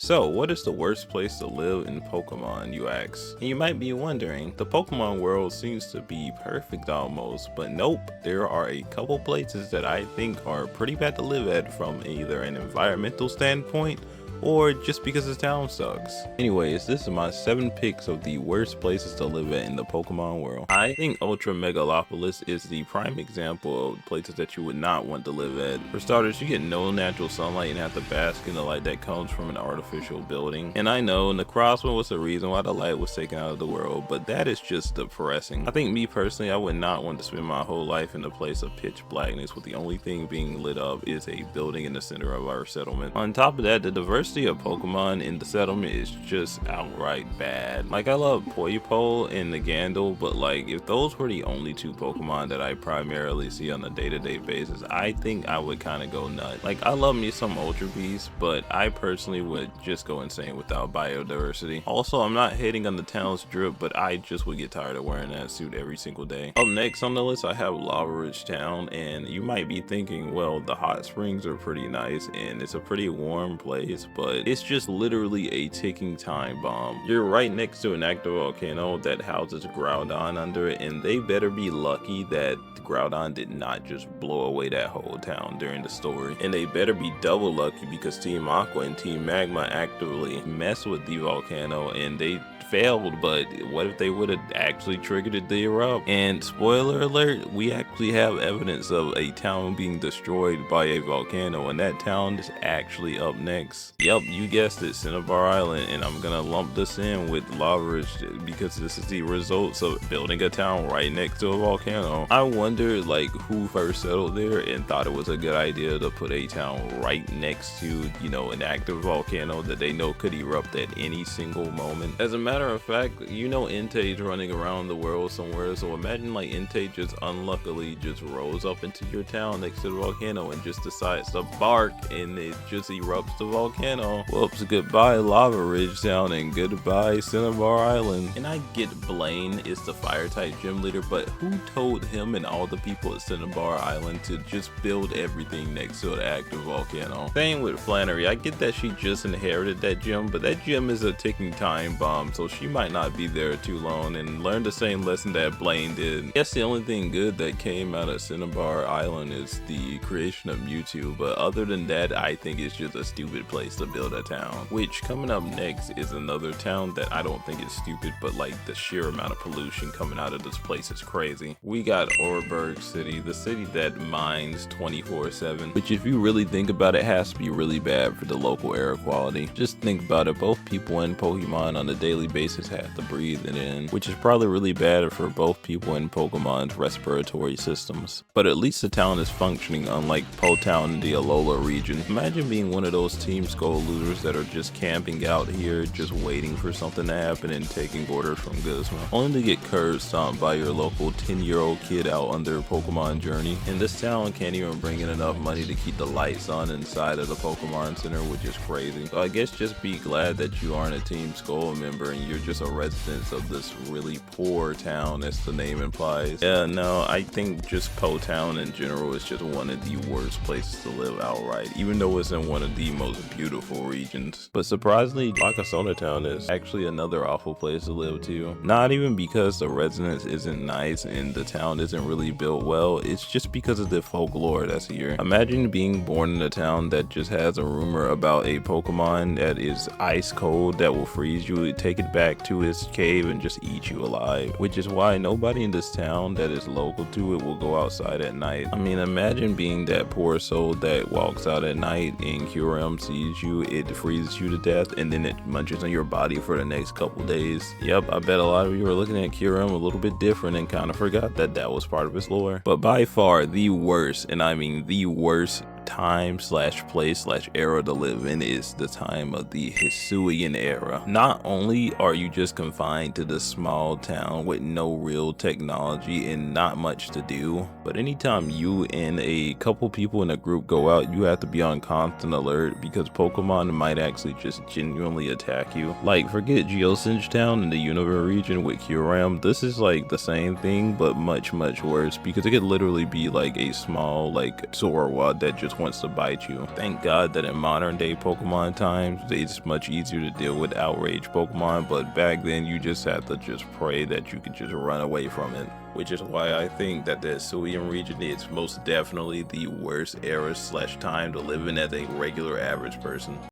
So, what is the worst place to live in Pokemon, you ask? And you might be wondering, the Pokemon world seems to be perfect almost, but nope, there are a couple places that I think are pretty bad to live at from either an environmental standpoint or just because the town sucks. Anyways, this is my 7 picks of the worst places to live at in the Pokemon world. I think Ultra Megalopolis is the prime example of places that you would not want to live at. For starters, you get no natural sunlight and have to bask in the light that comes from an artificial building. And I know Necrozma was the reason why the light was taken out of the world, but that is just depressing. I think me personally, I would not want to spend my whole life in a place of pitch blackness with the only thing being lit up is a building in the center of our settlement. On top of that, the diversity of Pokemon in the settlement is just outright bad. Like, I love Poipole and Nagandel, but like, if those were the only 2 Pokemon that I primarily see on a day-to-day basis, I think I would kind of go nuts. Like, I love me some Ultra Beasts, but I personally would just go insane without biodiversity. Also, I'm not hating on the town's drip, but I just would get tired of wearing that suit every single day. Up next on the list, I have Lava Ridge Town, and you might be thinking, well, the hot springs are pretty nice and it's a pretty warm place, but it's just literally a ticking time bomb. You're right next to an active volcano that houses Groudon under it, and they better be lucky that Groudon did not just blow away that whole town during the story. And they better be double lucky because Team Aqua and Team Magma actively mess with the volcano and they failed, but what if they would have actually triggered it to erupt? And spoiler alert, we actually have evidence of a town being destroyed by a volcano, and that town is actually up next. Yep, you guessed it, Cinnabar Island, and I'm gonna lump this in with Lava Ridge because this is the results of building a town right next to a volcano. I wonder like who first settled there and thought it was a good idea to put a town right next to, you know, an active volcano that they know could erupt at any single moment. As a matter of fact, you know Entei's running around the world somewhere, so imagine like Entei just unluckily just rolls up into your town next to the volcano and just decides to bark and it just erupts the volcano. Whoops, goodbye Lava Ridge Town and goodbye Cinnabar Island. And I get Blaine is the fire type gym leader, but who told him and all the people at Cinnabar Island to just build everything next to an active volcano? Same with Flannery, I get that she just inherited that gym, but that gym is a ticking time bomb, so she might not be there too long and learn the same lesson that Blaine did. I guess the only thing good that came out of Cinnabar Island is the creation of Mewtwo, but other than that, I think it's just a stupid place to build a town. Which, coming up next is another town that I don't think is stupid, but like the sheer amount of pollution coming out of this place is crazy. We got Oreburgh City, the city that mines 24/7, which if you really think about it has to be really bad for the local air quality. Just think about it, both people and Pokemon on a daily basis have to breathe it in, which is probably really bad for both people and Pokemon's respiratory systems. But at least the town is functioning, unlike Po Town in the Alola region. Imagine being one of those Team Skull losers that are just camping out here, just waiting for something to happen and taking orders from Guzma, only to get curb stomped by your local 10-year-old kid out on their Pokemon journey. And this town can't even bring in enough money to keep the lights on inside of the Pokemon Center, which is crazy. So I guess just be glad that you aren't a Team Skull member and you're just a resident of this really poor town, as the name implies. Yeah, no, I think just Po Town in general is just one of the worst places to live outright, even though it's in one of the most beautiful regions. But surprisingly, Lakasona Town is actually another awful place to live too. Not even because the residence isn't nice and the town isn't really built well, it's just because of the folklore that's here. Imagine being born in a town that just has a rumor about a Pokemon that is ice cold that will freeze you, take it back to its cave and just eat you alive, which is why nobody in this town that is local to it will go outside at night. I mean, imagine being that poor soul that walks out at night and Kyurem sees you, it freezes you to death, and then it munches on your body for the next couple days. Yep, I bet a lot of you are looking at Kyurem a little bit different and kind of forgot that that was part of his lore. But by far the worst, and I mean the worst, time slash place slash era to live in is the time of the Hisuian era. Not only are you just confined to this small town with no real technology and not much to do, but anytime you and a couple people in a group go out, you have to be on constant alert because Pokemon might actually just genuinely attack you. Like, forget Geosenge Town in the Unova region with Kyurem, this is like the same thing but much worse because it could literally be like a small like Zorwad that just wants to bite you. Thank God that in modern day Pokemon times, it's much easier to deal with outraged Pokemon, but back then you just had to just pray that you could just run away from it. Which is why I think that the Hisuian region is most definitely the worst era/time to live in as a regular average person.